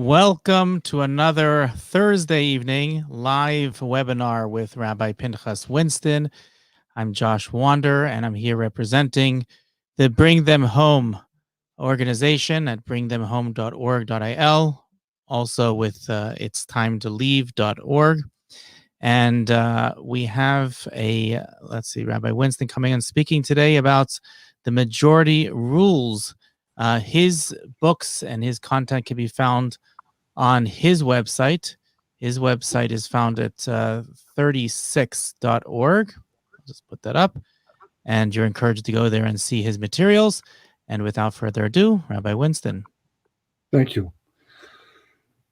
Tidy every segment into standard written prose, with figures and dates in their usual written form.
Welcome to another Thursday evening live webinar with Rabbi Pinchas Winston. I'm Josh Wander, and I'm here representing the Bring Them Home organization at bringthemhome.org.il, also with itstimetoleave.org. And we have Rabbi Winston coming and speaking today about the majority rules. His books and his content can be found on his website. His website is found at 36.org. I'll just put that up. And you're encouraged to go there and see his materials. And without further ado, Rabbi Winston. Thank you.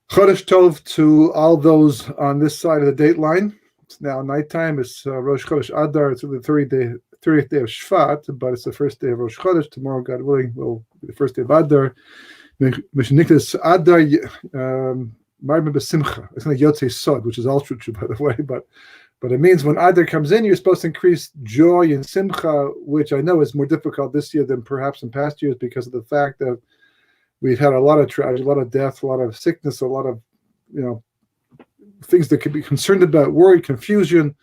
Chodesh Tov to all those on this side of the date line. It's now nighttime. It's Rosh Chodesh Adar. It's the 30th day of Shvat, but it's the first day of Rosh Chodesh. Tomorrow, God willing, will be the first day of Adar. Mishnikdas Adar Marbe Besimcha. It's like Yotzei Sod, which is also true, by the way. But it means when Adar comes in, you're supposed to increase joy and Simcha, which I know is more difficult this year than perhaps in past years because of the fact that we've had a lot of tragedy, a lot of death, a lot of sickness, a lot of things that could be concerned about, worry, confusion.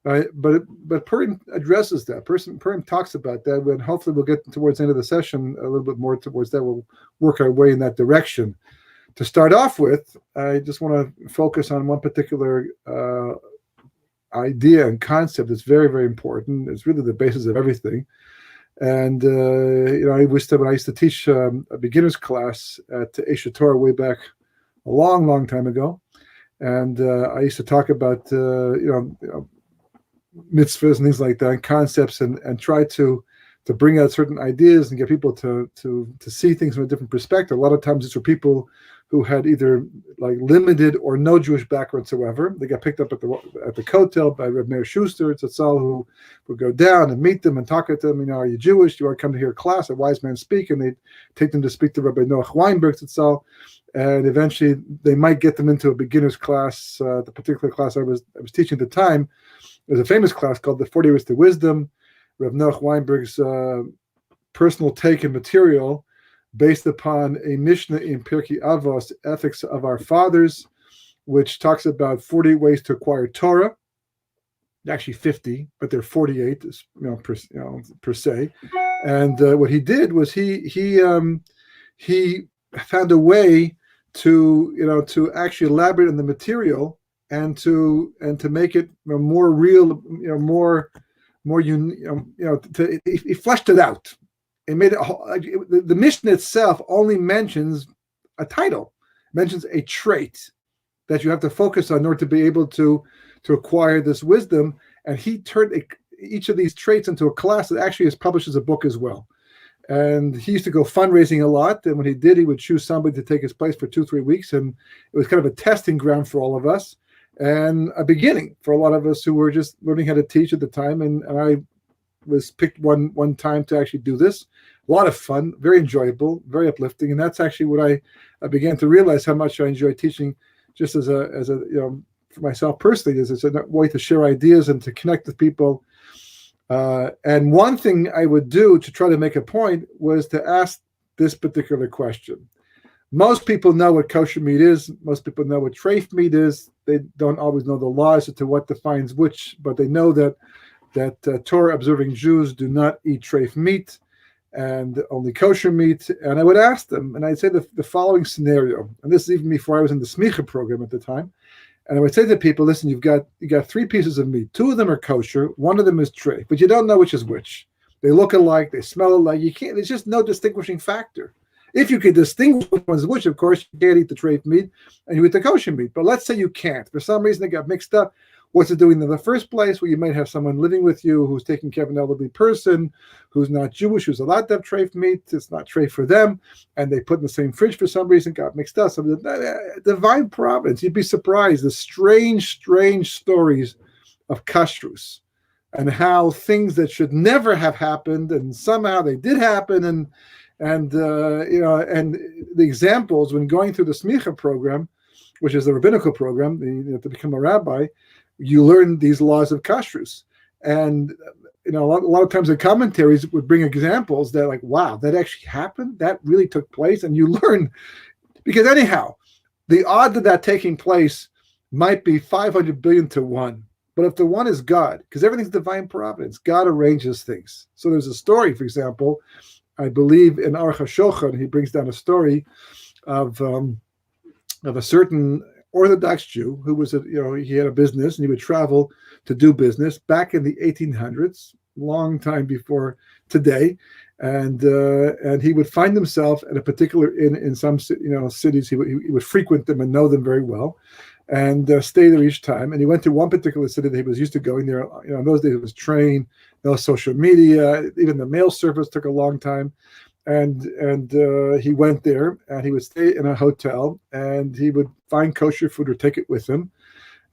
But Purim addresses that. Purim talks about that, and hopefully we'll get towards the end of the session a little bit more towards that. We'll work our way in that direction. To start off with, I just want to focus on one particular idea and concept that's very, very important. It's really the basis of everything. And I wish that when I used to teach a beginner's class at Eshet Torah way back a long, long time ago, and I used to talk about mitzvahs and things like that, and concepts, and try to bring out certain ideas and get people to see things from a different perspective. A lot of times it's for people who had either like limited or no Jewish background whatsoever. They got picked up at the Kotel by Reb Meir Schuster, Tzatzal, who would go down and meet them and talk to them. Are you Jewish? Do you want to come to hear a class, a wise man speak? And they'd take them to speak to Rabbi Noach Weinberg, Tzatzal. And eventually they might get them into a beginner's class. The particular class I was teaching at the time was a famous class called the 40 Years to Wisdom, Rav Noach Weinberg's personal take and material based upon a Mishnah in Pirkei Avos, Ethics of Our Fathers, which talks about 48 ways to acquire Torah. Actually 50, but they're 48, per se. And what he did was he found a way to actually elaborate on the material and to make it more real, he fleshed it out. It made it. The Mishnah itself only mentions a title, mentions a trait that you have to focus on in order to be able to acquire this wisdom. And he turned each of these traits into a class that actually publishes a book as well. And he used to go fundraising a lot. And when he did, he would choose somebody to take his place for 2-3 weeks. And it was kind of a testing ground for all of us and a beginning for a lot of us who were just learning how to teach at the time. And I was picked one time to actually do this. A lot of fun, very enjoyable, very uplifting. And that's actually what I began to realize how much I enjoy teaching just as a for myself personally, is it's a way to share ideas and to connect with people. And one thing I would do to try to make a point was to ask this particular question. Most people know what kosher meat is. Most people know what treif meat is. They don't always know the laws as to what defines which, but they know that Torah-observing Jews do not eat treif meat and only kosher meat. And I would ask them, and I'd say the following scenario, and this is even before I was in the smicha program at the time. And I would say to people, listen, you got 3 pieces of meat. 2 of them are kosher. 1 of them is treif, but you don't know which is which. They look alike. They smell alike. You can't. There's just no distinguishing factor. If you could distinguish which one's which, of course, you can't eat the treif meat and you eat the kosher meat. But let's say you can't. For some reason, they got mixed up. What's it doing in the first place? Well, you might have someone living with you who's taking care of an elderly person who's not Jewish, who's allowed to have treif meat. It's not treif for them. And they put in the same fridge for some reason, got mixed up. So divine providence. You'd be surprised. The strange, strange stories of kashrus and how things that should never have happened and somehow they did happen. And the examples when going through the smicha program, which is the rabbinical program, to become a rabbi, you learn these laws of kashrus. And a lot of times the commentaries would bring examples that like, wow, that actually happened? That really took place? And you learn, because anyhow, the odd of that taking place might be 500 billion to 1. But if the one is God, because everything's divine providence, God arranges things. So there's a story, for example, I believe in Aruch HaShulchan, he brings down a story of a certain Orthodox Jew who was, he had a business and he would travel to do business back in the 1800s, long time before today, and he would find himself at a particular inn in some cities. He would frequent them and know them very well, and stay there each time. And he went to one particular city that he was used to going there. In those days it was train, no social media, even the mail service took a long time. And he went there, and he would stay in a hotel, and he would find kosher food or take it with him.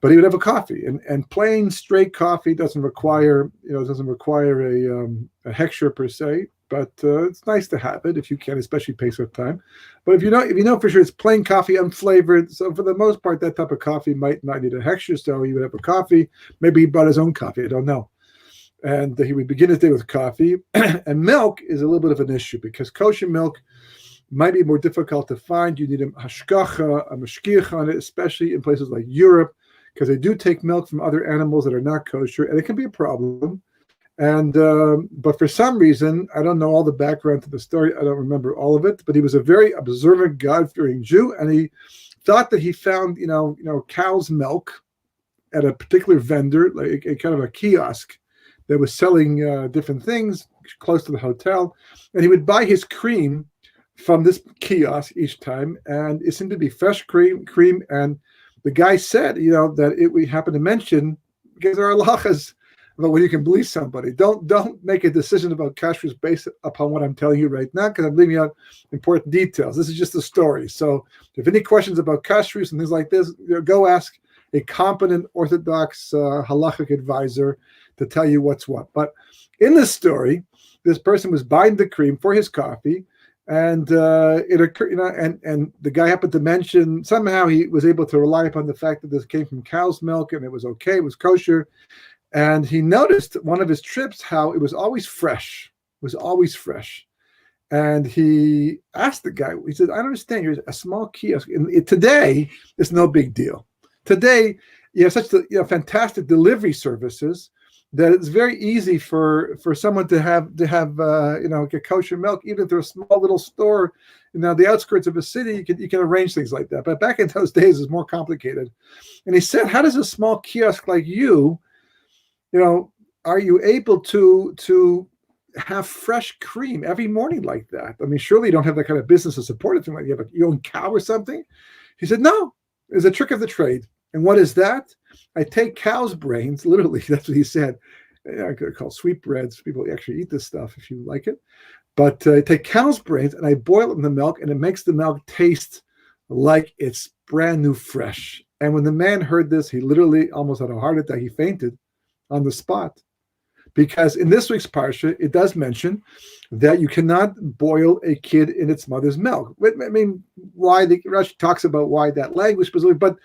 But he would have a coffee, and plain straight coffee doesn't require a hechsher per se. But it's nice to have it if you can, especially Pesach time. But if you know for sure it's plain coffee, unflavored. So for the most part, that type of coffee might not need a hechsher. So he would have a coffee. Maybe he brought his own coffee. I don't know. And he would begin his day with coffee. And milk is a little bit of an issue because kosher milk might be more difficult to find. You need a hashgacha, a mashgiach on it, especially in places like Europe, because they do take milk from other animals that are not kosher, and it can be a problem. And but for some reason, I don't know all the background to the story. I don't remember all of it, but he was a very observant, God-fearing Jew, and he thought that he found, cow's milk at a particular vendor, like a kind of a kiosk that was selling different things close to the hotel, and he would buy his cream from this kiosk each time, and it seemed to be fresh cream. And the guy said, that we happened to mention, because there are halachas about when you can believe somebody. Don't make a decision about kashrus based upon what I'm telling you right now, because I'm leaving out important details. This is just a story. So if you have any questions about kashrus and things like this, go ask a competent Orthodox halachic advisor to tell you what's what. But in this story, this person was buying the cream for his coffee, and it occurred, and the guy happened to mention, somehow he was able to rely upon the fact that this came from cow's milk and it was okay, it was kosher. And he noticed one of his trips how it was always fresh. And he asked the guy, he said, I understand, you're a small kiosk. And today, it's no big deal. Today, you have such fantastic delivery services that it's very easy for someone to have get kosher milk, even through a small little store, the outskirts of a city. You can arrange things like that. But back in those days, it's more complicated. And he said, how does a small kiosk like you, are you able to have fresh cream every morning like that? I mean, surely you don't have that kind of business to support it. Like you have your own cow or something. He said, no, it's a trick of the trade. And what is that? I take cow's brains, literally, that's what he said. I could call sweetbreads. People actually eat this stuff if you like it. But I take cow's brains and I boil it in the milk, and it makes the milk taste like it's brand new fresh. And when the man heard this, he literally almost had a heart attack. He fainted on the spot. Because in this week's parsha, it does mention that you cannot boil a kid in its mother's milk. I mean, why the Rashi talks about why that language specifically, but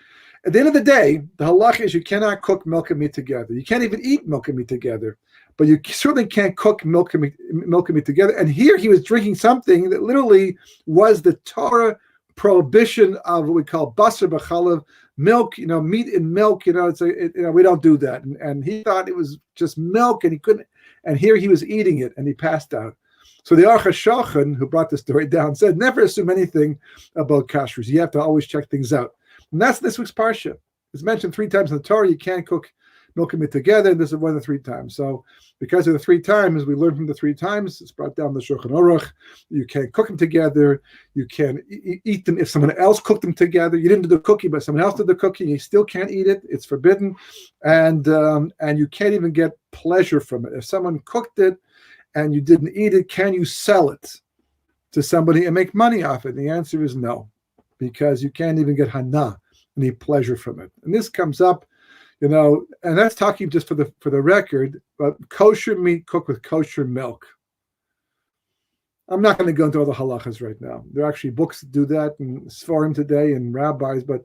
at the end of the day, the halacha is you cannot cook milk and meat together. You can't even eat milk and meat together, but you certainly can't cook milk and meat together. And here he was drinking something that literally was the Torah prohibition of what we call basar b'chalav, milk, meat in milk. We don't do that. And he thought it was just milk, and he couldn't. And here he was eating it, and he passed out. So the Aruch HaShulchan, who brought the story down, said, never assume anything about kashrus. You have to always check things out. And that's this week's parsha. It's mentioned 3 times in the Torah. You can't cook milk and meat together. And this is one of the 3 times. So because of the 3 times, we learn from the 3 times. It's brought down the Shulchan Aruch. You can't cook them together. You can eat them if someone else cooked them together. You didn't do the cooking, but someone else did the cooking. You still can't eat it. It's forbidden. And you can't even get pleasure from it. If someone cooked it and you didn't eat it, can you sell it to somebody and make money off it? And the answer is no, because you can't even get hana, any pleasure from it. And this comes up, and that's talking just for the record, but kosher meat cooked with kosher milk. I'm not going to go into all the halachas right now. There are actually books that do that, and Sforim today, and rabbis, but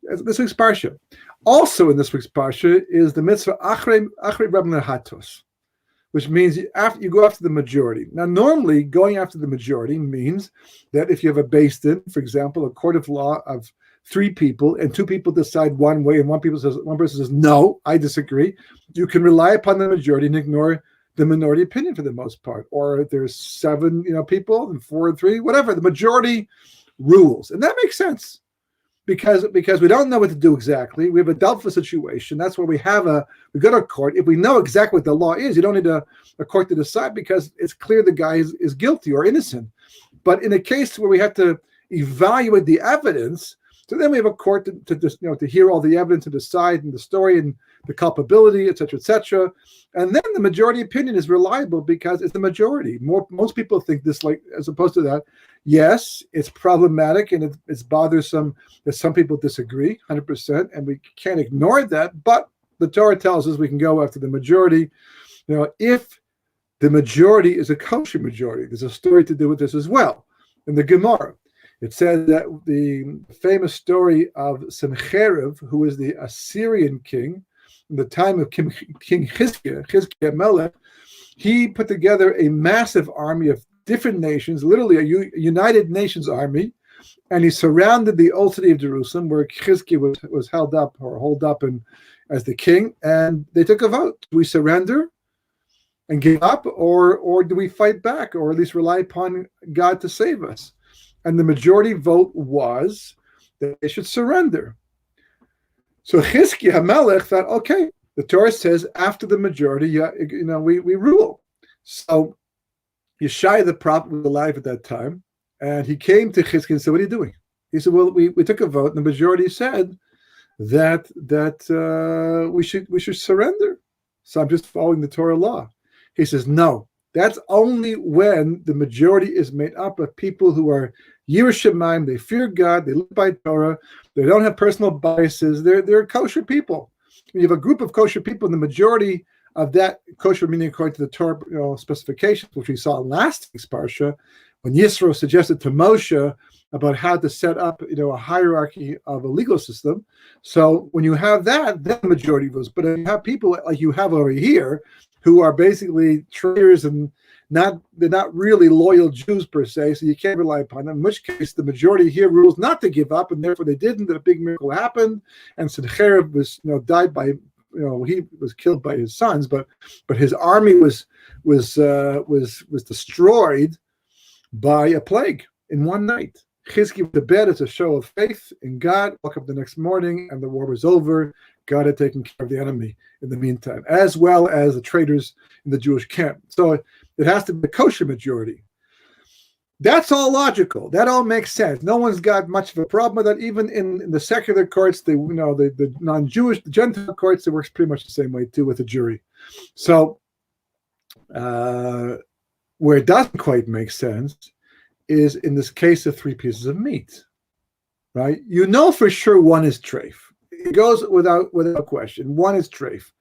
this week's parsha. Also in this week's parsha is the mitzvah achrei rabban hatos, which means you go after the majority. Now, normally, going after the majority means that if you have a beis din, for example, a court of law of three people and two people decide one way and one person says, no, I disagree, you can rely upon the majority and ignore the minority opinion for the most part. Or if there's seven, people and 4 and 3, whatever, the majority rules. And that makes sense because we don't know what to do exactly. We have a doubtful situation. That's why we go to a court. If we know exactly what the law is, you don't need a court to decide because it's clear the guy is guilty or innocent. But in a case where we have to evaluate the evidence, so then we have a court to hear all the evidence and decide and the story and the culpability, et cetera, and then the majority opinion is reliable because it's the majority. Most people think this, like, as opposed to that. Yes, it's problematic and it's bothersome that some people disagree 100%, and we can't ignore that. But the Torah tells us we can go after the majority. If the majority is a kosher majority, there's a story to do with this as well in the Gemara. It says that the famous story of Sennacherib, who was the Assyrian king in the time of King Chizkiah Melech, he put together a massive army of different nations, literally a United Nations army, and he surrounded the old city of Jerusalem, where Chizkiah was held up as the king, and they took a vote. Do we surrender and give up, or do we fight back, or at least rely upon God to save us? And the majority vote was that they should surrender. So Chizkiah HaMelech thought, okay, the Torah says after the majority, we rule. So Yeshai the prophet was alive at that time, and he came to Chizkiah and said, what are you doing? He said, well, we took a vote, and the majority said that we should surrender. So I'm just following the Torah law. He says, no. That's only when the majority is made up of people who are Yireh Shamayim, they fear God, they live by Torah, they don't have personal biases, they're kosher people. When you have a group of kosher people, and the majority of that kosher, meaning according to the Torah specifications, which we saw in last week's parsha, when Yisro suggested to Moshe about how to set up a hierarchy of a legal system. So when you have that, then the majority votes. But if you have people like you have over here, who are basically traitors and they're not really loyal Jews per se, so you can't rely upon them. In which case, the majority here rules not to give up, and therefore they didn't. That a big miracle happened, and Sennacherib was, died by, he was killed by his sons, but his army was destroyed by a plague in one night. Chizkiah went to bed as a show of faith in God. Woke up the next morning, and the war was over. God had taken care of the enemy in the meantime, as well as the traitors in the Jewish camp. So it has to be a kosher majority. That's all logical. That all makes sense. No one's got much of a problem with that. Even in the secular courts, the non-Jewish, the Gentile courts, it works pretty much the same way too with the jury. So where it doesn't quite make sense is in this case of 3 pieces of meat, right? For sure one is treif. It goes without question. One is treif,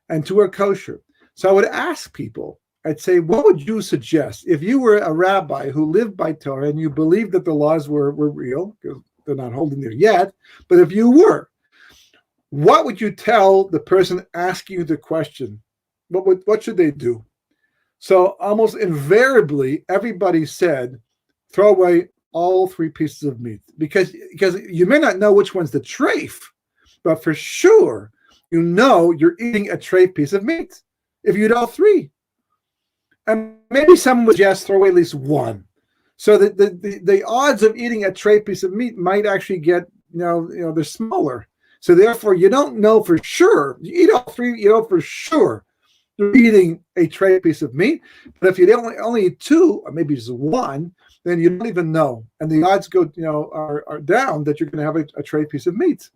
and 2 are kosher. So I would ask people, I'd say, what would you suggest if you were a rabbi who lived by Torah and you believed that the laws were real, because they're not holding there yet, but if you were, what would you tell the person asking you the question? What should they do? So almost invariably, everybody said, throw away all 3 pieces of meat, because you may not know which one's the treif, but for sure, you're eating a treif piece of meat if you eat all 3. And maybe someone would just throw away at least 1. So that the odds of eating a treif piece of meat might actually get, they're smaller. So therefore, you don't know for sure. You eat all 3, you know for sure you're eating a treif piece of meat. But if you only eat 2, or maybe just 1, then you don't even know. And the odds go, are down that you're going to have a treif piece of meat.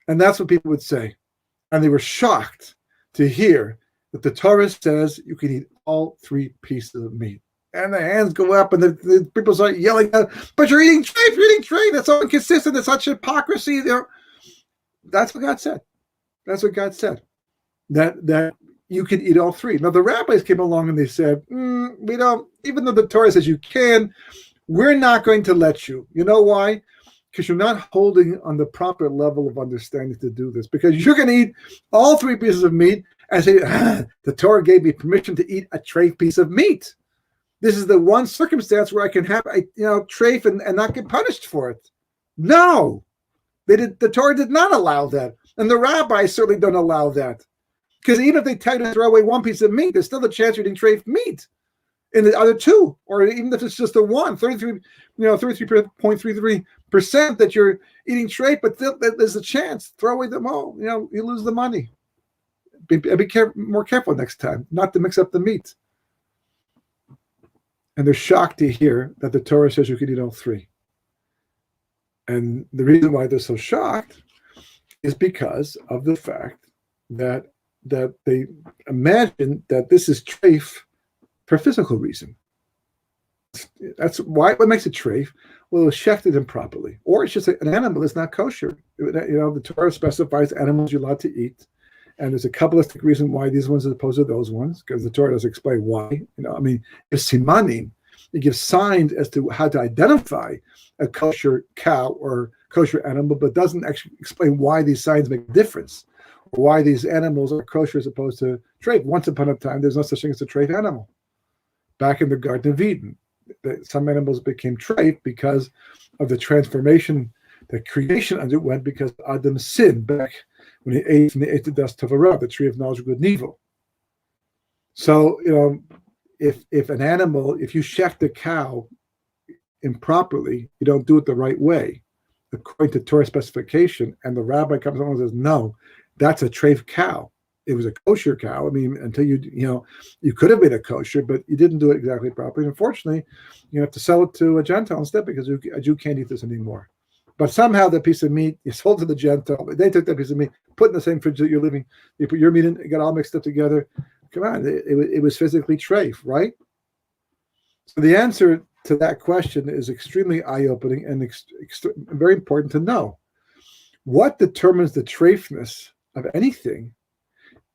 And that's what people would say. And they were shocked to hear that the Torah says you can eat all 3 pieces of meat. And the hands go up, and the people start yelling, but you're eating treif, that's so inconsistent, that's such hypocrisy. That's what God said. That's what God said. That you can eat all 3. Now the rabbis came along and they said, we don't, even though the Torah says you can, we're not going to let you. You know why? Because you're not holding on the proper level of understanding to do this. Because you're going to eat all 3 pieces of meat and say, the Torah gave me permission to eat a treif piece of meat. This is the one circumstance where I can have a treif and not get punished for it. No, they did. The Torah did not allow that, and the rabbis certainly don't allow that. Because even if they tell you to throw away one piece of meat, there's still a chance you're eating treif meat in the other two, or even if it's just the one, 33.33% that you're eating treif, but there's a chance. Throw away them all. You lose the money. Be more careful next time, not to mix up the meat. And they're shocked to hear that the Torah says you can eat all three. And the reason why they're so shocked is because of the fact that they imagine that this is treif for physical reason. That's why. What makes it treif? Well, it was shechted improperly, or it's just an animal is not kosher. The Torah specifies animals you're allowed to eat, and there's a Kabbalistic reason why these ones are opposed to those ones, because the Torah doesn't explain why. It's simanim. It gives signs as to how to identify a kosher cow or kosher animal, but doesn't actually explain why these signs make a difference, or why these animals are kosher as opposed to treif. Once upon a time, there's no such thing as a treif animal. Back in the Garden of Eden, some animals became treif because of the transformation that creation underwent because of Adam's sin back when he ate from the Eitz Hadas Tov Hara, the tree of knowledge of good and evil. So, if an animal, if you shecht a cow improperly, you don't do it the right way, according to Torah specification, and the rabbi comes along and says, no, that's a treif cow. It was a kosher cow. Until you could have made a kosher, but you didn't do it exactly properly. And unfortunately, you have to sell it to a Gentile instead because a Jew can't eat this anymore. But somehow that piece of meat you sold to the Gentile. They took that piece of meat, put in the same fridge that you're living. You put your meat in, it got all mixed up together. Come on, it was physically treif, right? So the answer to that question is extremely eye-opening and very important to know. What determines the treifness of anything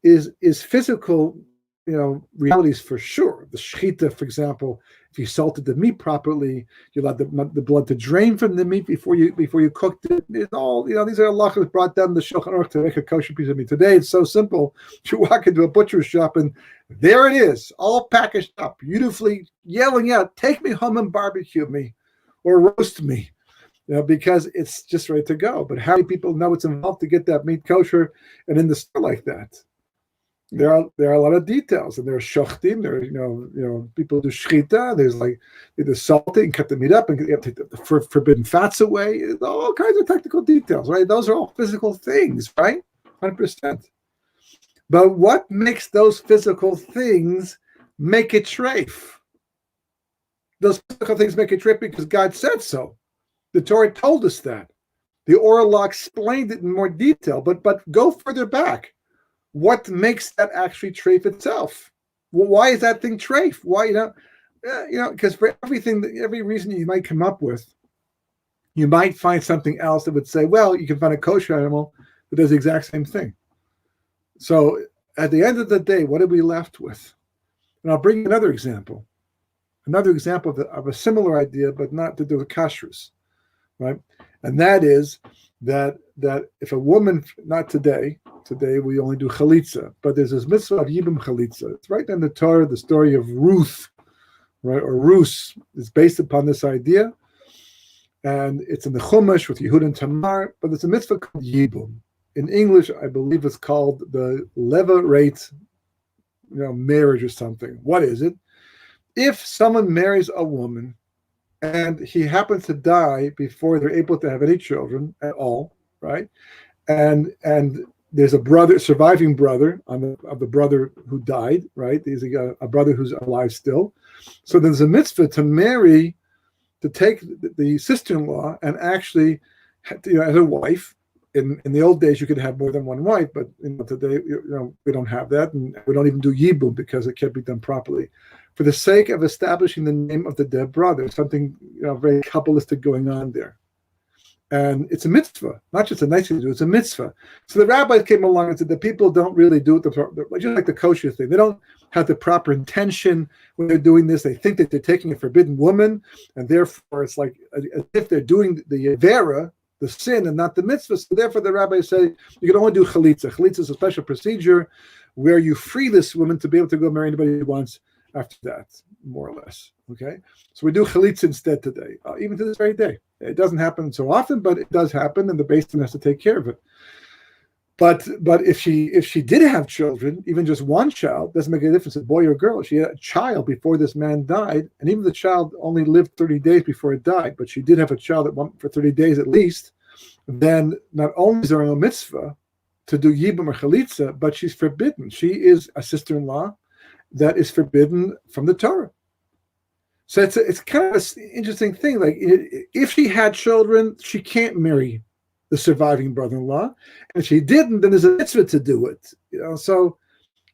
is physical, realities for sure. The shechita, for example, if you salted the meat properly, you allowed the blood to drain from the meat before you cooked it. It's all, these are halachas brought down the Shulchan Aruch to make a kosher piece of meat. Today it's so simple. You walk into a butcher's shop and there it is, all packaged up, beautifully yelling out, "Take me home and barbecue me, or roast me," because it's just ready to go. But how many people know what's involved to get that meat kosher and in the store like that? There are a lot of details, and there's shochtim. There, people do shchita. There's they salt it and cut the meat up, and you have to take the forbidden fats away. All kinds of technical details, right? Those are all physical things, right? 100%. But what makes those physical things make it treif? Those physical things make it treif because God said so. The Torah told us that. The oral law explained it in more detail. But go further back. What makes that actually treif itself? Well, why is that thing treif? Why, because for every reason you might come up with, you might find something else that would say, well, you can find a kosher animal that does the exact same thing. So at the end of the day, what are we left with? And I'll bring another example of a similar idea, but not to do with kashrus, right? And that is that if a woman, not today we only do chalitza, but there's this mitzvah of yibum chalitza. It's right in the Torah, the story of Ruth, right, or Rus is based upon this idea, and it's in the Chumash with Yehud and Tamar, but it's a mitzvah called yibum. In English, I believe it's called the levirate, marriage or something. What is it? If someone marries a woman and he happens to die before they're able to have any children at all, right? And there's a surviving brother of the brother who died, right? There's a brother who's alive still. So there's a mitzvah to take the sister-in-law and actually, as a wife. In the old days, you could have more than one wife, but today, we don't have that, and we don't even do yibum because it can't be done properly. For the sake of establishing the name of the dead brother, something very Kabbalistic going on there. And it's a mitzvah, not just a nice thing to do, it's a mitzvah. So the rabbis came along and said that people don't really do it, just like the kosher thing. They don't have the proper intention when they're doing this. They think that they're taking a forbidden woman, and therefore it's like as if they're doing the avera, the sin, and not the mitzvah. So therefore the rabbis say you can only do chalitza. Chalitza is a special procedure where you free this woman to be able to go marry anybody who wants after that, more or less. Okay, so we do chalitza instead today, even to this very day. It doesn't happen so often, but it does happen, and the Beis Din has to take care of it. But if she did have children, even just one child, doesn't make a difference, a boy or a girl. She had a child before this man died, and even the child only lived 30 days before it died, but she did have a child that went for 30 days at least. Then not only is there no mitzvah to do yibum or chalitza, but she's forbidden. She is a sister-in-law that is forbidden from the Torah. So it's kind of an interesting thing. Like, if she had children, she can't marry the surviving brother-in-law, and if she didn't, then there's a mitzvah to do it. So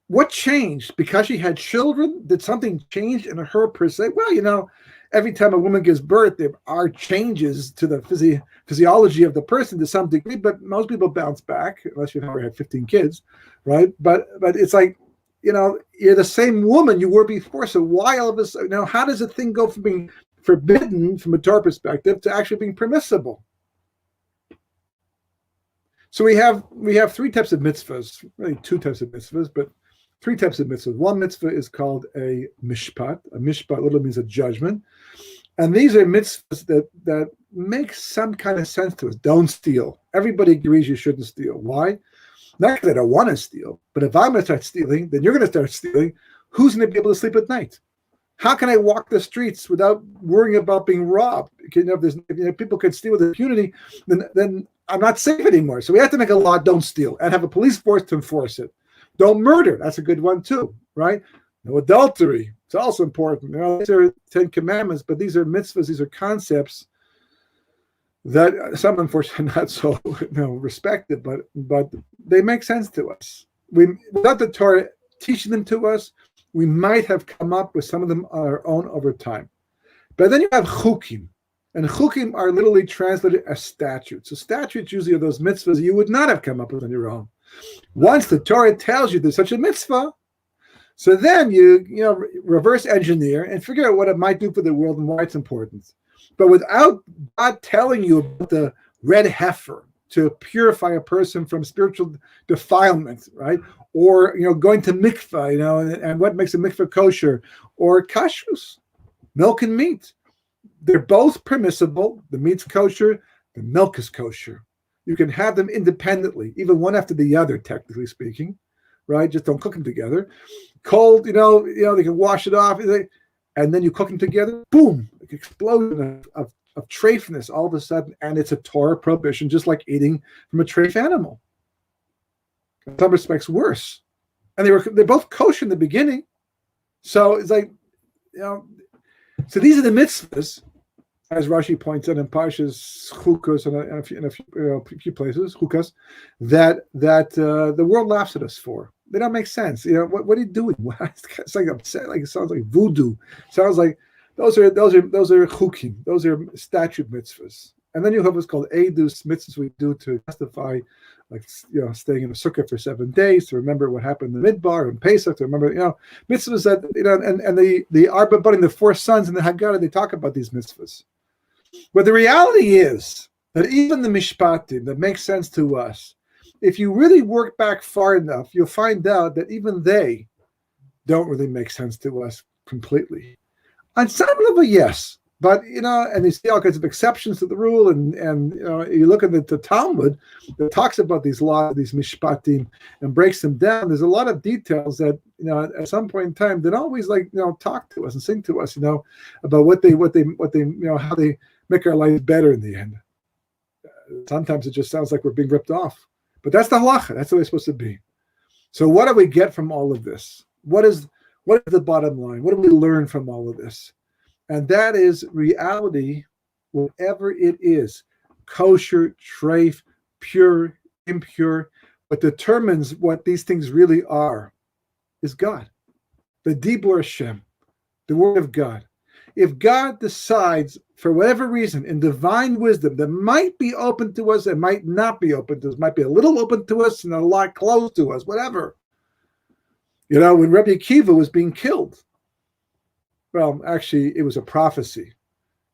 what changed? Because she had children, did something change in her per se? Well, every time a woman gives birth, there are changes to the physiology of the person to some degree, but most people bounce back, unless you've never had 15 kids, right? But it's like, you're the same woman you were before. So why all of a sudden, how does a thing go from being forbidden from a Torah perspective to actually being permissible? So we have three types of mitzvahs, really two types of mitzvahs, but three types of mitzvahs. One mitzvah is called a mishpat. A mishpat literally means a judgment. And these are mitzvahs that make some kind of sense to us. Don't steal. Everybody agrees you shouldn't steal. Why? Not because I don't want to steal, but if I'm going to start stealing, then you're going to start stealing. Who's going to be able to sleep at night? How can I walk the streets without worrying about being robbed? If people can steal with impunity, then I'm not safe anymore. So we have to make a law, don't steal, and have a police force to enforce it. Don't murder. That's a good one too, right? No adultery. It's also important. These are 10 commandments, but these are mitzvahs. These are concepts that some unfortunately not so respected, but they make sense to us. Without the Torah teaching them to us, we might have come up with some of them on our own over time. But then you have chukim. And chukim are literally translated as statutes. So statutes usually are those mitzvahs you would not have come up with on your own. Once the Torah tells you there's such a mitzvah, so then you reverse engineer and figure out what it might do for the world and why it's important. But without God telling you about the red heifer to purify a person from spiritual defilement, right? Or going to mikvah, and what makes a mikvah kosher, or kashrus, milk and meat. They're both permissible. The meat's kosher, the milk is kosher. You can have them independently, even one after the other, technically speaking, right? Just don't cook them together. Cold, they can wash it off, and then you cook them together. Boom, like explosion of treifness all of a sudden, and it's a Torah prohibition, just like eating from a treif animal. In some respects, worse. And they're both kosher in the beginning, so it's like, So these are the mitzvahs, as Rashi points out in Parshas Chukas and in a few places, Chukas, that the world laughs at us for. They don't make sense. What are you doing? It's like upset. Like it sounds like voodoo. It sounds like those are chukim. Those are statute mitzvahs. And then you have what's called edus mitzvahs we do to testify, like staying in a sukkah for 7 days to remember what happened in the Midbar and Pesach, to remember mitzvahs that and the Arba Budding, the 4 sons in the Haggadah, they talk about these mitzvahs. But the reality is that even the mishpatim that makes sense to us, if you really work back far enough, you'll find out that even they don't really make sense to us completely. On some level, yes. But, and you see all kinds of exceptions to the rule. And you look at the Talmud that talks about these laws, these mishpatim, and breaks them down. There's a lot of details that, at some point in time, that always talk to us and sing to us, about what they, how they make our lives better in the end. Sometimes it just sounds like we're being ripped off. But that's the halacha. That's the way it's supposed to be. So what do we get from all of this? What is the bottom line? What do we learn from all of this? And that is reality, whatever it is, kosher, treif, pure, impure. What determines what these things really are is God, the Dibur Hashem, the Word of God. If God decides, for whatever reason, in divine wisdom, that might be open to us and might not be open to us, might be a little open to us and a lot closed to us, whatever. When Rabbi Akiva was being killed, well, actually, it was a prophecy,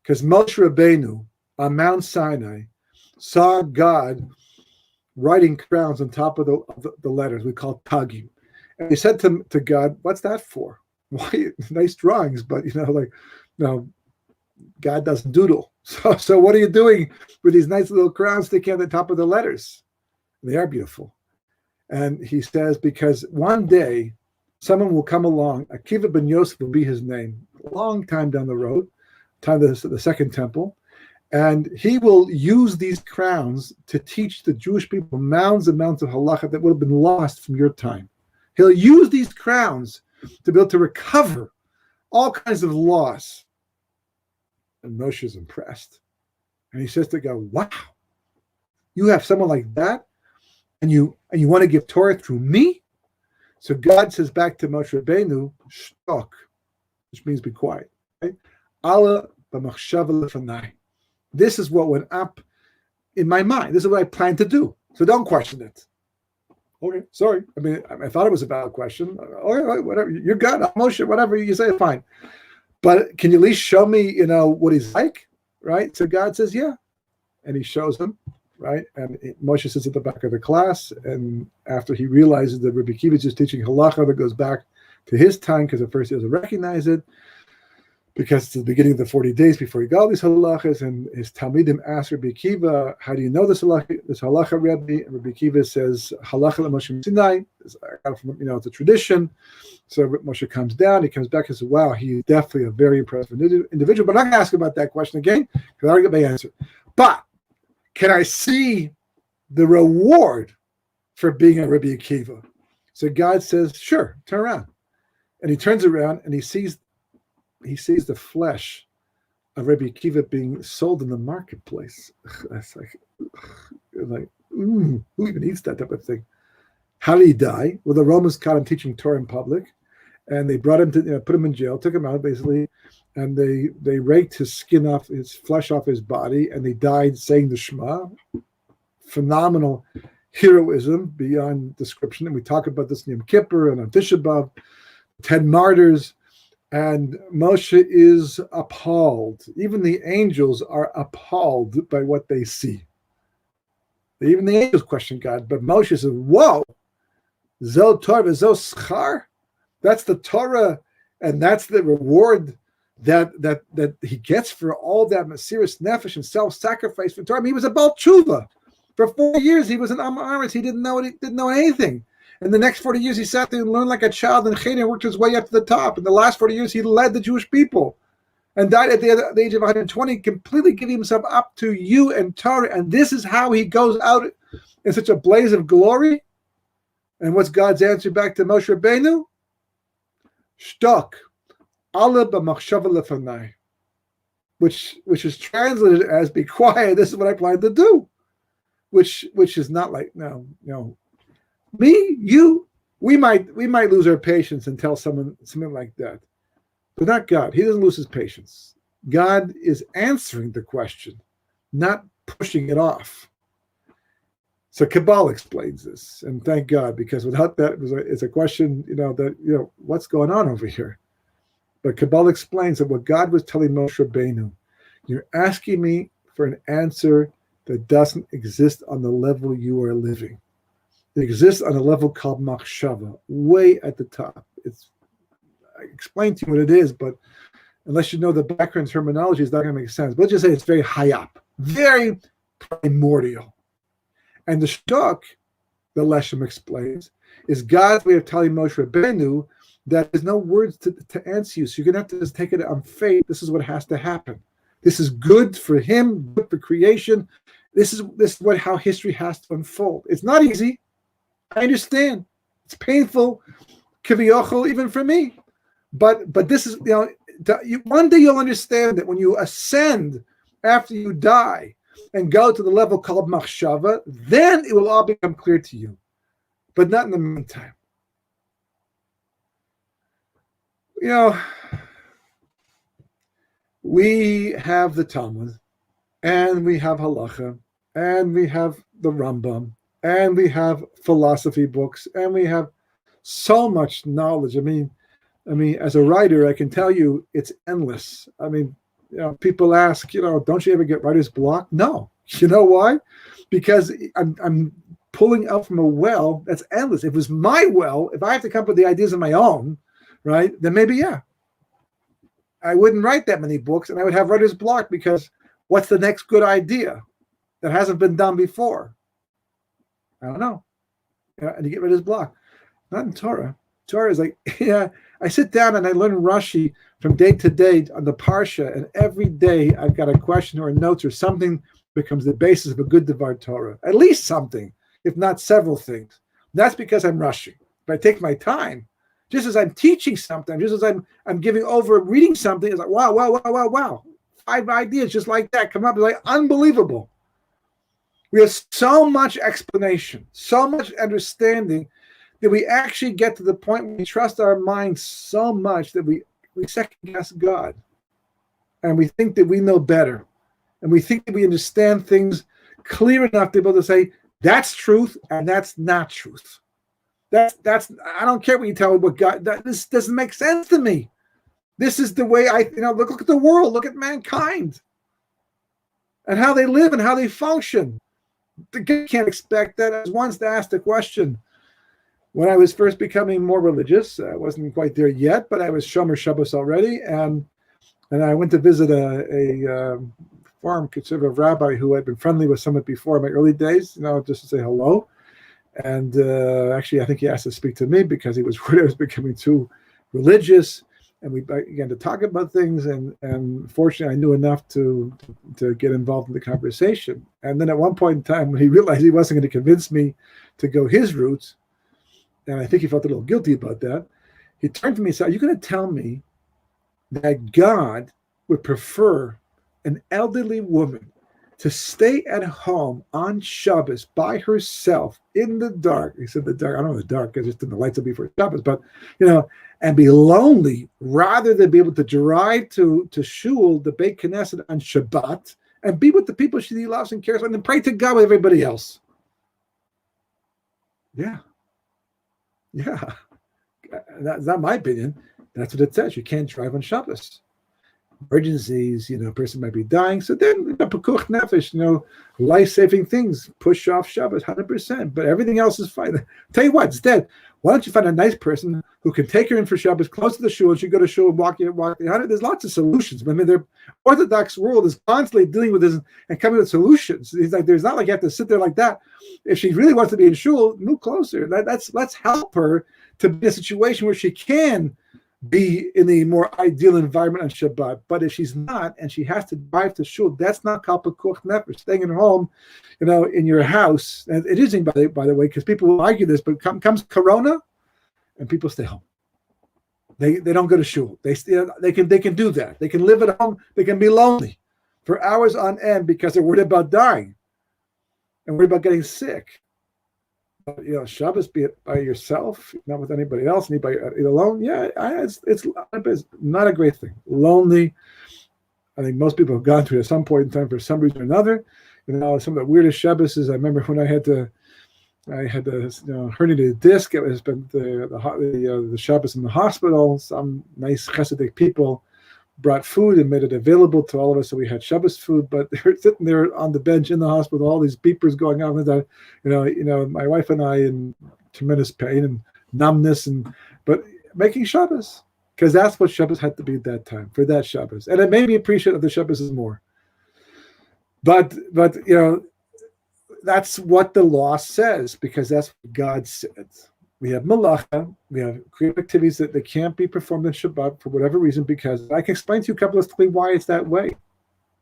because Moshe Rabbeinu on Mount Sinai saw God writing crowns on top of the letters we call tagim. And he said to God, what's that for? why nice drawings, but God doesn't doodle. So what are you doing with these nice little crowns sticking at the top of the letters? They are beautiful. And he says, because one day someone will come along, Akiva ben Yosef will be his name, a long time down the road, time of the Second Temple, and he will use these crowns to teach the Jewish people mounds and mounds of halacha that would have been lost from your time. He'll use these crowns to be able to recover all kinds of loss. And Moshe is impressed. And he says to God, wow, you have someone like that? And you want to give Torah through me? So God says back to Moshe Rabbeinu, shtok, which means be quiet. Right? Allah b'machshava lefanai. This is what went up in my mind. This is what I plan to do. So don't question it. Okay, sorry. I mean, I thought it was a valid question. Okay, whatever. You're good. I'm Moshe. Whatever you say, fine. But can you at least show me, what he's like, right? So God says, yeah. And he shows him, right? And Moshe sits at the back of the class. And after he realizes that Rabbi Akiva is just teaching halacha that goes back to his time, because at first he doesn't recognize it, because it's the beginning of the 40 days before he got all these halachas, and his Talmidim asked Rabbi Akiva, how do you know this halacha, Rabbi? And Rabbi Akiva says, halacha l'Moshe Sinai. It's a tradition. So Moshe comes down, he comes back and says, wow, he's definitely a very impressive individual. But I'm not going to ask about that question again, because I already got my answer. But can I see the reward for being a Rabbi Akiva? So God says, sure, turn around. And he turns around and he sees the flesh of Rabbi Akiva being sold in the marketplace. That's who even eats that type of thing? How did he die? Well, the Romans caught him teaching Torah in public, and they brought him to put him in jail, took him out basically, and they raked his skin off, his flesh off his body, and they died saying the Shema. Phenomenal heroism beyond description, and we talk about this in Yom Kippur and on Tisha B'Av, 10 martyrs. And Moshe is appalled. Even the angels are appalled by what they see. Even the angels question God, but Moshe says, whoa, Zo Torah, Zo Schar? That's the Torah, and that's the reward that he gets for all that Mesiras Nefesh and self-sacrifice for Torah. I mean, he was a Baal Tshuva. For 4 years, he was an Am Haaretz. He didn't know anything. And the next 40 years, he sat there and learned like a child and Cheder worked his way up to the top. In the last 40 years, he led the Jewish people and died at the age of 120, completely giving himself up to you and Torah. And this is how he goes out in such a blaze of glory. And what's God's answer back to Moshe Rabbeinu? Shtok, Allah b'machshava lefanai, which is translated as be quiet. This is what I plan to do, which is not like no. Me, you, we might lose our patience and tell someone something like that, but not God. He doesn't lose his patience. God is answering the question, not pushing it off. So Kabbalah explains this, and thank God, because without that, it's a question, what's going on over here? But Kabbalah explains that what God was telling Moshe Rabbeinu, you're asking me for an answer that doesn't exist on the level you are living. It exists on a level called machshava, way at the top. I explained to you what it is, but unless you know the background terminology, it's not going to make sense. But let's just say it's very high up, very primordial. And the shtok, the Leshem explains, is God's way of telling Moshe Rabbeinu that there's no words to answer you. So you're going to have to just take it on faith. This is what has to happen. This is good for him, good for creation. This is how history has to unfold. It's not easy. I understand. It's painful, kiviyachol, even for me. But this is, one day you'll understand that when you ascend after you die and go to the level called machshava, then it will all become clear to you. But not in the meantime. We have the Talmud, and we have halacha, and we have the Rambam, and we have philosophy books, and we have so much knowledge. I mean, as a writer, I can tell you it's endless. I mean, people ask, don't you ever get writer's block? No. You know why? Because I'm pulling out from a well that's endless. If it was my well, if I have to come up with the ideas of my own, right? Then maybe, yeah, I wouldn't write that many books, and I would have writer's block because what's the next good idea that hasn't been done before? I don't know. And you get writer's block. Not in Torah. Torah is like, yeah, I sit down and I learn Rashi from day to day on the Parsha, and every day I've got a question or a note or something becomes the basis of a good Devar Torah. At least something, if not several things. And that's because I'm rushing. If I take my time, just as I'm teaching something, just as I'm giving over reading something, it's like, wow. 5 ideas just like that come up. It's like unbelievable. We have so much explanation, so much understanding that we actually get to the point where we trust our minds so much that we second guess God. And we think that we know better. And we think that we understand things clear enough to be able to say, that's truth and that's not truth. That's I don't care what you tell me what God, this doesn't make sense to me. This is the way look at the world, look at mankind and how they live and how they function. You can't expect that. I was once asked a question when I was first becoming more religious. I wasn't quite there yet, but I was Shomer Shabbos already, and I went to visit a Reform conservative rabbi who had been friendly with someone before in my early days, just to say hello. And actually, I think he asked to speak to me because he was worried I was becoming too religious. And we began to talk about things, and fortunately, I knew enough to get involved in the conversation. And then at one point in time, when he realized he wasn't going to convince me to go his route, and I think he felt a little guilty about that, he turned to me and said, "Are you going to tell me that God would prefer an elderly woman to stay at home on Shabbos by herself in the dark?" He said the dark, I don't know the dark, because just the lights will be for Shabbos, but and be lonely rather than be able to drive to shul, the Beit Knesset on Shabbat, and be with the people she loves and cares for, and then pray to God with everybody else. Yeah. That's not my opinion. That's what it says. You can't drive on Shabbos. Emergencies, a person might be dying. So then, pekuch nefesh, life-saving things, push off Shabbos, 100%. But everything else is fine. Tell you what, instead, why don't you find a nice person who can take her in for Shabbos, close to the shul, and she go to shul and walk. There's lots of solutions. I mean, the Orthodox world is constantly dealing with this and coming with solutions. It's like there's not like you have to sit there like that. If she really wants to be in shul, move closer. Let's help her to be in a situation where she can be in a more ideal environment on Shabbat. But if she's not, and she has to drive to shul, that's not kal pekuch nefesh. Staying at home, in your house. And it isn't, by the way, because people will argue this, but comes Corona, and people stay home. They don't go to shul. They can do that. They can live at home. They can be lonely for hours on end because they're worried about dying and worried about getting sick. Shabbos, be it by yourself, not with anybody else, anybody alone. Yeah, it's not a great thing. Lonely. I think most people have gone through it at some point in time for some reason or another. Some of the weirdest Shabbos is I remember when I had the herniated disc. It was been the Shabbos in the hospital. Some nice Hasidic people brought food and made it available to all of us, so we had Shabbos food. But they were sitting there on the bench in the hospital, all these beepers going on. My wife and I in tremendous pain and numbness, but making Shabbos, because that's what Shabbos had to be at that time for that Shabbos, and it made me appreciate that the Shabbos is more. But that's what the law says, because that's what God said. We have malacha, we have creative activities that they can't be performed in Shabbat for whatever reason, because I can explain to you kabbalistically why it's that way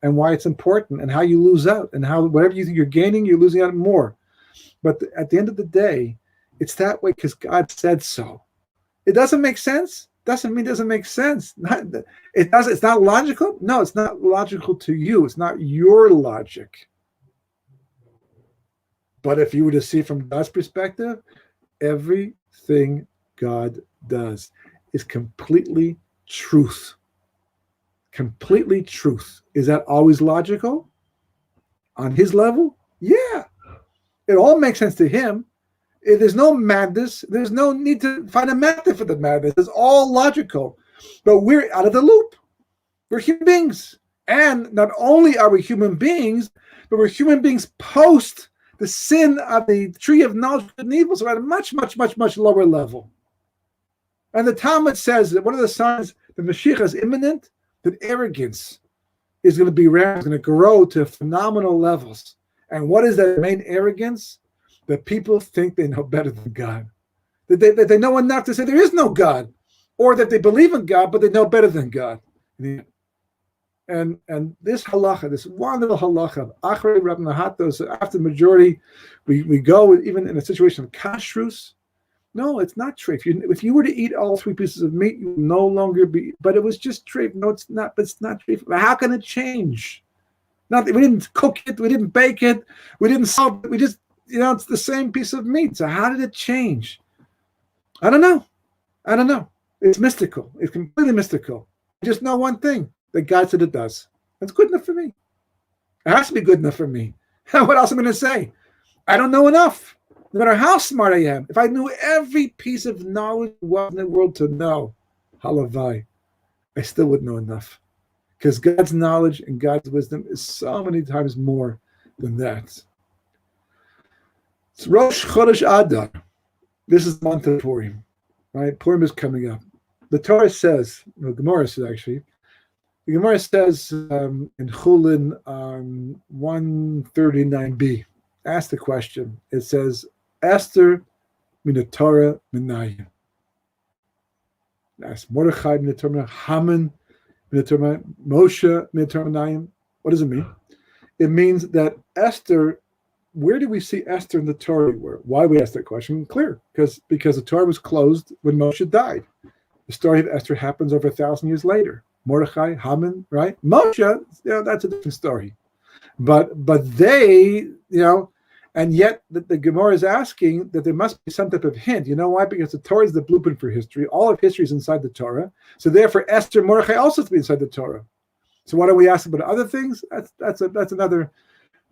and why it's important and how you lose out and how whatever you think you're gaining, you're losing out more. But at the end of the day, it's that way because God said so. It doesn't make sense. Doesn't mean it doesn't make sense. It's not logical. No, it's not logical to you. It's not your logic. But if you were to see from God's perspective, everything God does is completely truth. Completely truth. Is that always logical? On his level? Yeah. It all makes sense to him. There's no madness. There's no need to find a method for the madness. It's all logical. But we're out of the loop. We're human beings. And not only are we human beings, but we're human beings post the sin of the tree of knowledge of good and evil, so at a much, much, much, much lower level. And the Talmud says that one of the signs that Mashiach is imminent, that arrogance is going to be around, is going to grow to phenomenal levels. And what is that main arrogance? That people think they know better than God. That they know enough to say there is no God. Or that they believe in God, but they know better than God. And this halacha, this wonderful halacha, Achrei Rab Nahatos, after the majority, we go even in a situation of kashrus. No, it's not treif. If you were to eat all 3 pieces of meat, you would no longer be. But it was just treif. No, it's not. But it's not treif. How can it change? We didn't cook it. We didn't bake it. We didn't salt it. We just, it's the same piece of meat. So how did it change? I don't know. It's mystical. It's completely mystical. I just know one thing, that God said it does. That's good enough for me. It has to be good enough for me. What else am I going to say? I don't know enough. No matter how smart I am, if I knew every piece of knowledge there was in the world to know, halavai, I still wouldn't know enough. Because God's knowledge and God's wisdom is so many times more than that. It's Rosh Chodesh Adar. This is the month of Purim. Right? Purim is coming up. The Torah says, the Gemara says actually, the Gemara says in Chulin 139b, ask the question. It says, Esther minatora minayim. That's Mordechai minatora, Haman minatora, Moshe minatora minayim. What does it mean? It means that Esther, where do we see Esther in the Torah? Why we ask that question? Clear, because the Torah was closed when Moshe died. The story of Esther happens over 1,000 years later. Mordechai, Haman, right? Moshe, that's a different story. But they, and yet the Gemara is asking that there must be some type of hint. You know why? Because the Torah is the blueprint for history. All of history is inside the Torah. So therefore, Esther, Mordechai also has to be inside the Torah. So why don't we ask about other things? That's another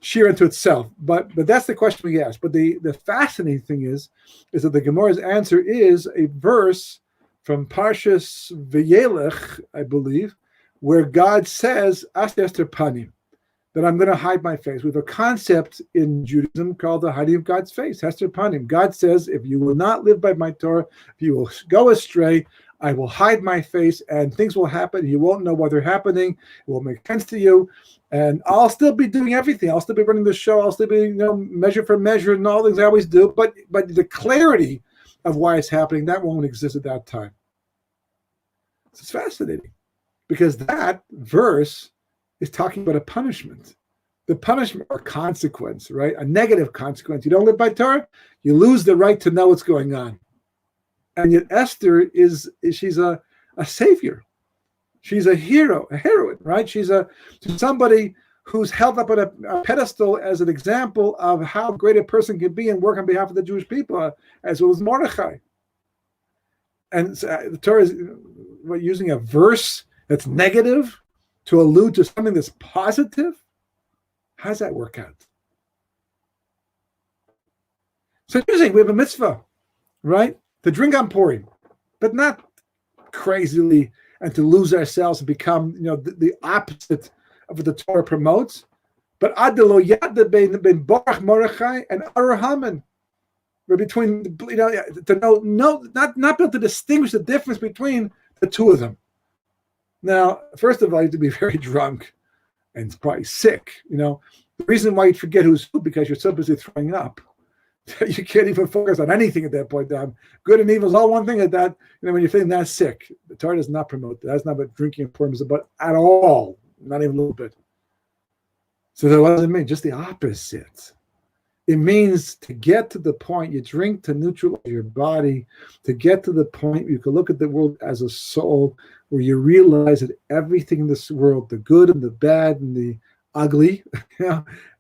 sheer into itself. But that's the question we ask. But the fascinating thing is that the Gemara's answer is a verse from Parshas Vayelech, I believe, where God says, As Esther Panim, that I'm going to hide my face. We have a concept in Judaism called the hiding of God's face, Esther Panim. God says, if you will not live by my Torah, if you will go astray, I will hide my face and things will happen. You won't know what they're happening. It will make sense to you. And I'll still be doing everything. I'll still be running the show. I'll still be, measure for measure and all things I always do. But the clarity of why it's happening, that won't exist at that time. It's fascinating because that verse is talking about a punishment. The punishment or consequence, right? A negative consequence. You don't live by Torah, you lose the right to know what's going on. And yet Esther she's a savior. She's a hero, a heroine, right? She's somebody who's held up on a pedestal as an example of how great a person can be and work on behalf of the Jewish people, as well as Mordechai. And the Torah is using a verse that's negative to allude to something that's positive. How does that work out? So interesting, we have a mitzvah, right? To drink on Purim, but not crazily and to lose ourselves and become, the opposite of what the Torah promotes. But adelo yad ben Baruch Mordechai and Ar Haman. Between, to know, not be able to distinguish the difference between the two of them. Now, first of all, you have to be very drunk and probably sick. The reason why you forget who's who, because you're so busy throwing up. You can't even focus on anything at that point. Good and evil is all one thing at that. When you're feeling that sick, the Torah does not promote that. That's not what drinking and Purim is about at all. Not even a little bit. So that doesn't mean just the opposite. It means to get to the point you drink to neutralize your body, to get to the point you can look at the world as a soul, where you realize that everything in this world, the good and the bad and the ugly,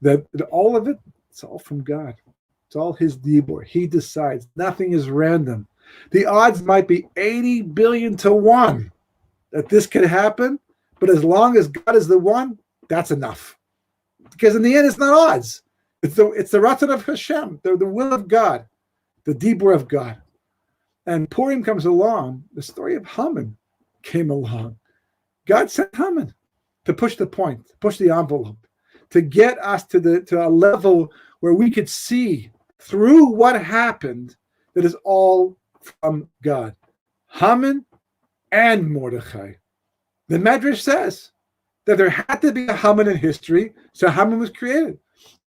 that all of it, it's all from God. It's all his dibur. He decides. Nothing is random. The odds might be 80 billion to 1 that this could happen, but as long as God is the one, that's enough. Because in the end, it's not odds. It's the Ratzon of Hashem, the will of God, the dibur of God. And Purim comes along. The story of Haman came along. God sent Haman to push the point, to push the envelope, to get us to a level where we could see through what happened that is all from God. Haman and Mordechai. The Medrash says that there had to be a Haman in history, so Haman was created.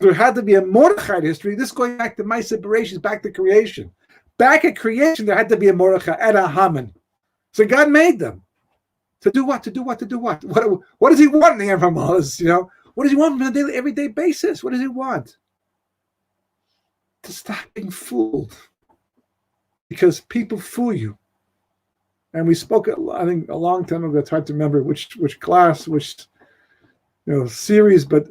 There had to be a Mordechai in history. This is going back to my separations, back to creation. Back at creation, there had to be a Mordechai and a Haman. So God made them. To do what? To do what? To do what? What does he want in the end from us? What does he want on a daily, everyday basis? What does he want? To stop being fooled. Because people fool you. And we spoke, I think, a long time ago. It's hard to remember which class, which series, but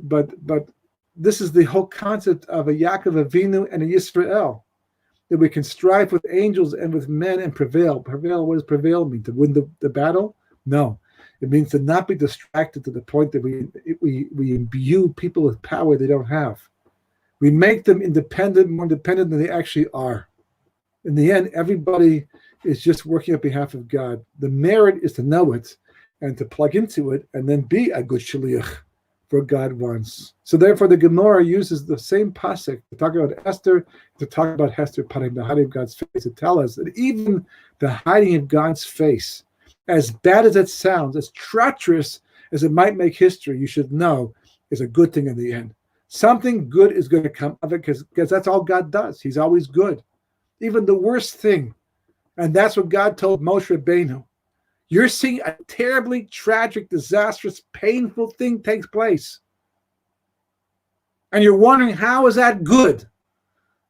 this is the whole concept of a Yaakov Avinu and a Yisrael, that we can strive with angels and with men and prevail. Prevail, what does prevail mean? To win the battle? No. It means to not be distracted to the point that we imbue people with power they don't have. We make them independent, more independent than they actually are. In the end, everybody is just working on behalf of God. The merit is to know it and to plug into it and then be a good shaliach for what God wants. So therefore, the Gemara uses the same pasuk to talk about Esther, to talk about Hester, the hiding of God's face, to tell us that even the hiding of God's face, as bad as it sounds, as treacherous as it might make history, you should know is a good thing in the end. Something good is going to come of it because that's all God does. He's always good. Even the worst thing. And that's what God told Moshe Rabbeinu. You're seeing a terribly tragic, disastrous, painful thing takes place. And you're wondering, how is that good?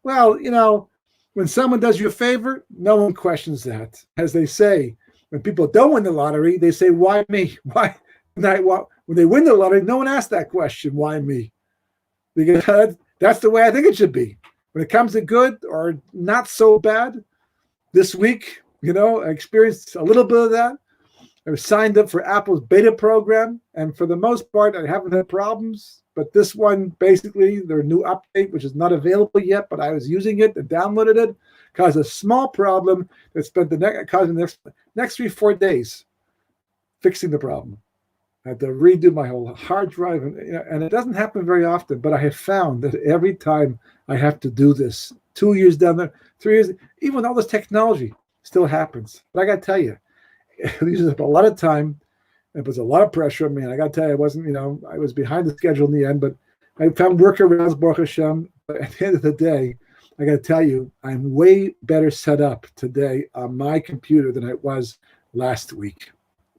Well, when someone does you a favor, no one questions that. As they say, when people don't win the lottery, they say, why me? Why? When they win the lottery, no one asks that question, why me? Because that's the way I think it should be. When it comes to good or not so bad, this week, I experienced a little bit of that. I was signed up for Apple's beta program, and for the most part, I haven't had problems. But this one, basically, their new update, which is not available yet, but I was using it and downloaded it, caused a small problem that spent the next 3-4 days fixing the problem. I had to redo my whole hard drive, and it doesn't happen very often, but I have found that every time I have to do this, 2 years down there, 3 years, even with all this technology, still happens. But I got to tell you, it uses up a lot of time. It puts a lot of pressure on me. And I got to tell you, I wasn't, I was behind the schedule in the end, but I found workarounds, Baruch Hashem. But at the end of the day, I got to tell you, I'm way better set up today on my computer than I was last week.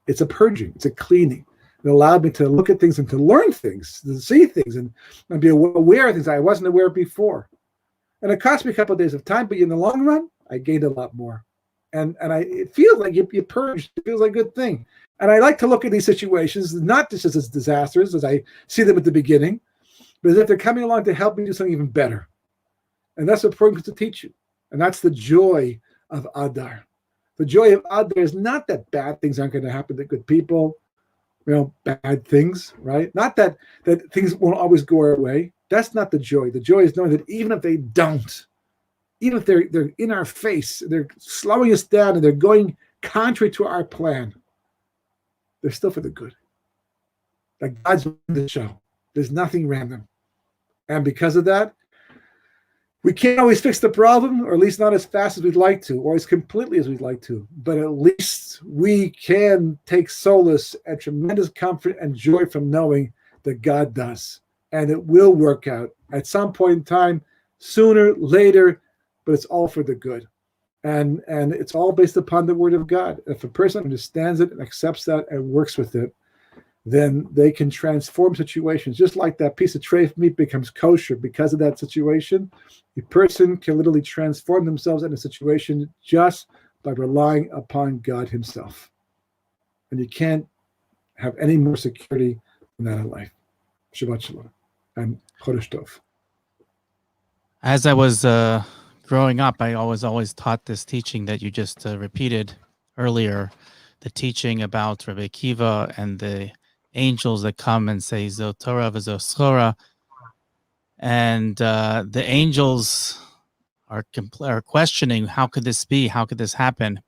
It's a purging. It's a cleaning. It allowed me to look at things and to learn things, to see things, and be aware of things I wasn't aware of before. And it cost me a couple of days of time, but in the long run, I gained a lot more. And it feels like you purged. It feels like a good thing. And I like to look at these situations, not just as disasters, as I see them at the beginning, but as if they're coming along to help me do something even better. And that's what Purim is to teach you. And that's the joy of Adar. The joy of Adar is not that bad things aren't going to happen to good people, bad things, right? Not that things won't always go our way. That's not the joy. The joy is knowing that even if they don't, even if they're in our face, they're slowing us down and they're going contrary to our plan, they're still for the good. Like God's running the show. There's nothing random. And because of that, we can't always fix the problem, or at least not as fast as we'd like to, or as completely as we'd like to. But at least we can take solace and tremendous comfort and joy from knowing that God does. And it will work out at some point in time, sooner, later, but it's all for the good. And it's all based upon the word of God. If a person understands it and accepts that and works with it, then they can transform situations. Just like that piece of treif meat becomes kosher because of that situation, a person can literally transform themselves in a situation just by relying upon God himself. And you can't have any more security than that in life. Shabbat shalom and chodesh tov. As I was growing up, I always taught this teaching that you just repeated earlier, the teaching about Rabbi Akiva and the angels that come and say Zo Torah v'Zo Schora, and the angels are questioning, how could this be? How could this happen?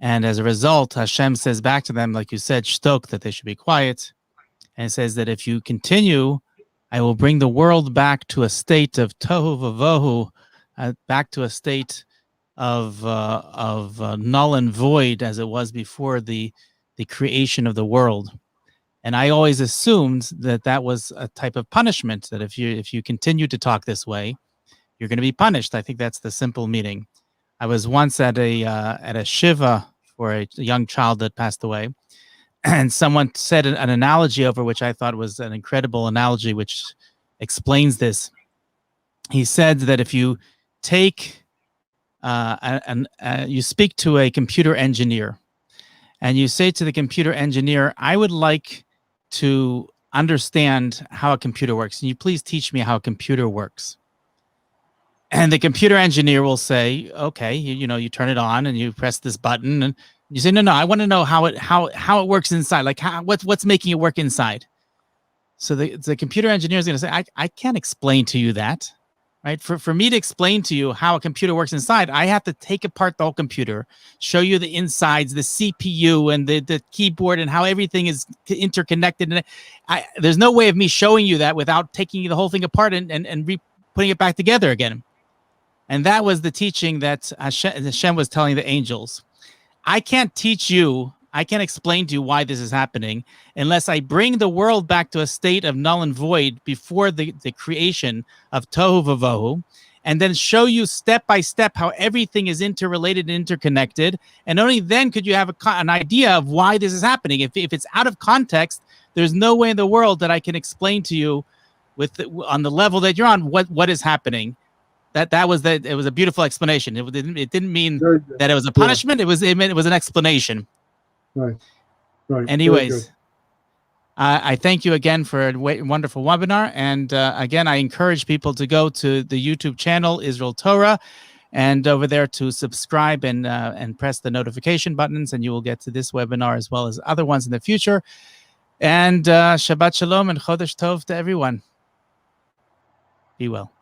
And as a result, Hashem says back to them, like you said, shtok, that they should be quiet, and it says that if you continue, I will bring the world back to a state of tohu vavohu, back to a state of null and void as it was before the creation of the world. And I always assumed that that was a type of punishment, that if you continue to talk this way, you're going to be punished. I think that's the simple meaning. I was once at a shiva for a young child that passed away, and someone said an analogy over which I thought was an incredible analogy, which explains this. He said that if you take you speak to a computer engineer, and you say to the computer engineer, I would like to understand how a computer works. Can you please teach me how a computer works? And the computer engineer will say, okay, you turn it on and you press this button, and you say, no, I want to know how it works inside. Like what's making it work inside? So the computer engineer is going to say, I can't explain to you that. Right? For me to explain to you how a computer works inside, I have to take apart the whole computer, show you the insides, the CPU and the keyboard and how everything is interconnected. And there's no way of me showing you that without taking the whole thing apart and putting it back together again. And that was the teaching that Hashem was telling the angels. I can't teach you, I can't explain to you why this is happening unless I bring the world back to a state of null and void before the creation of Tohu Vavohu, and then show you step by step how everything is interrelated and interconnected. And only then could you have an idea of why this is happening. If it's out of context, there's no way in the world that I can explain to you on the level that you're on what is happening. It was a beautiful explanation. It didn't mean that it was a punishment. Yeah. It was an explanation. Right. Anyways, I thank you again for a wonderful webinar. And again, I encourage people to go to the YouTube channel, Israel Torah, and over there to subscribe and press the notification buttons, and you will get to this webinar as well as other ones in the future. And Shabbat Shalom and Chodesh Tov to everyone. Be well.